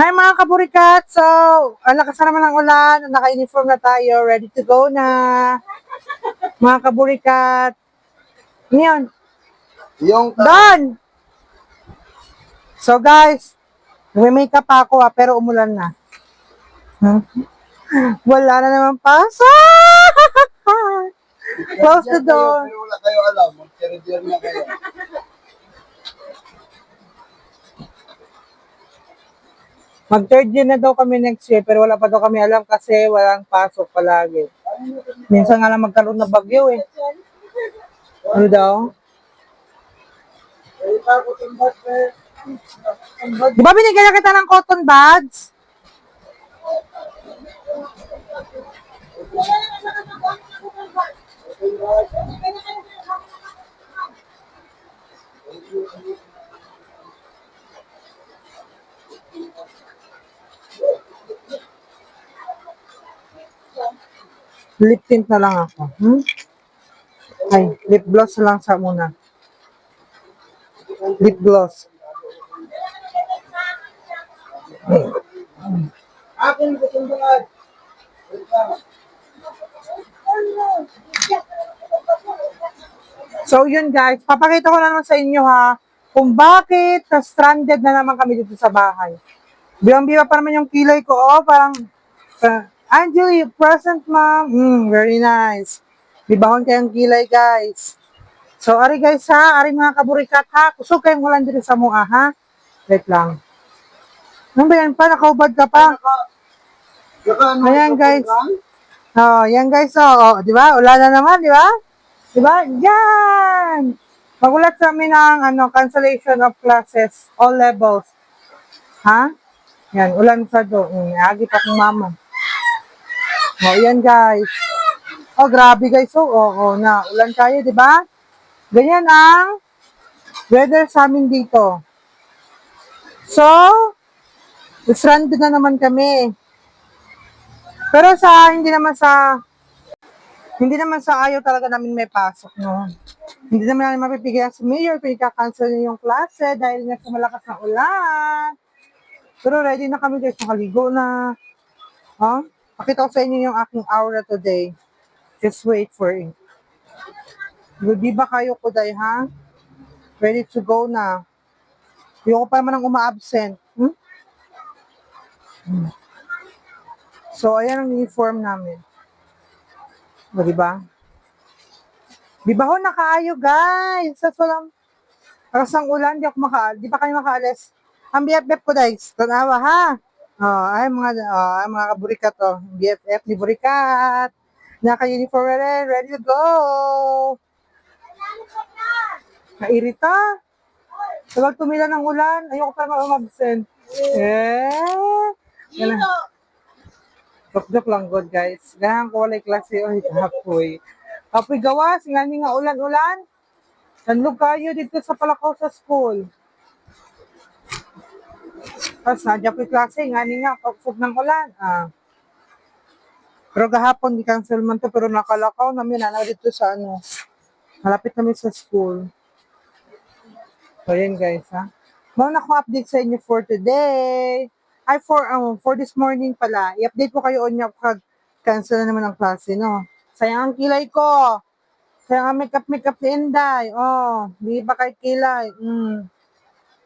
Hi mga kaburikat! So, ang lakas na naman ng ulan, naka-uniform na tayo, ready to go na. Mga kaburikat. Ngayon, done! So guys, may-makeup pa ako pero umulan na. Wala na naman pasok! Close the door. Pero wala kayo alam, mag-career na kayo. Mag-third year na daw kami next year, pero wala pa daw kami alam kasi walang pasok palagi. Minsan nga lang magkaroon ng bagyo eh. Ano daw? Di ba binigyan na kita ng cotton buds? Lip tint na lang ako. Ay, lip gloss na lang sa muna. Lip gloss. Akin gusto mga So yun guys, papakita ko na naman sa inyo ha, kung bakit stranded na naman kami dito sa bahay. Biwang-biwa pa naman yung kilay ko, oh, parang, Angeli, present ma'am. Very nice. Bibahon kayong kilay guys. So, ari guys ha, ari mga kaburikat ha, kusog kayong ulan dito sa mua ha. Wait lang. Ano ba yan pa? Nakaubad ka pa. Ayan guys. Oh, yan guys, oh, di ba? Ulan na naman, di ba? Di ba? Yan! Magulat kami ng cancellation of classes, all levels. Ha? Yan, ulan sa do. Agi pa kong mama. Oh, yan guys. Oh, grabe guys. Oh, na ulan tayo, di ba? Ganyan ang weather sa amin dito. So, stranded na naman kami. Pero hindi naman sa ayaw talaga namin may pasok, no? Hindi naman namin mapipigyan si Mayor kung ika-cancel niya yung klase dahil nga sa malakas na ulan. Pero ready na kami guys, nakaligo na. Huh? Pakita ko sa inyo yung aking aura today. Just wait for it. Di ba kayo ko day, ha? Ready to go na. Ayoko pa naman ang uma-absent. So, ayan ang uniform namin. O, diba? Di ba ho nakaayo, guys? Sa walang rasang ulan, di pa kayo makaalis. Ang BFF ko, guys. Tanawa, ha? Ay mga kaburikat, BFF ni Burikat. Naka-uniform ready to go. Nairita. Sabag tumila ng ulan, ayoko pa mag-absent. Yan na. Joke lang god guys. Ganahan ko walay klase o hikapoy. Kapoy gawas, nga nga ulan-ulan. Tanlog kayo dito sa Palakaw sa school. Tapos nadya po klase, nga nga, pagsog ng ulan. Pero gahapon, di cancel man to, pero nakalakaw namin, dito sa malapit namin sa school. So, yan guys, ha. Mga nako-update sa inyo for today. Ay, for this morning pala. I-update ko kayo on yung cancel na naman ang klase, no? Sayang ang kilay ko. Sayang ang makeup ni Inday. Oh, di ba kay kilay?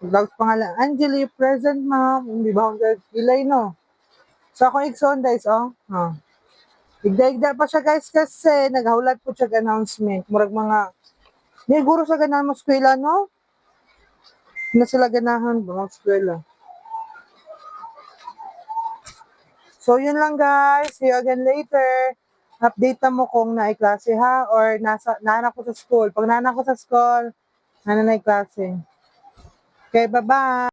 Vlogs pangalan. Angeli, present ma'am. Hindi ba akong kilay, no? So, ako Ikson, guys, Igda-igda pa siya, guys, kasi naghahulat po siya announcement. Murag mga, may guro sa ganahan mo skwela, no? Na sila ganahan ba, skwela. So, yun lang, guys. See you again later. Update mo kung nai-klase, ha? Or naanak ko sa school. Pag naanak ko sa school, na klase. Okay, bye-bye.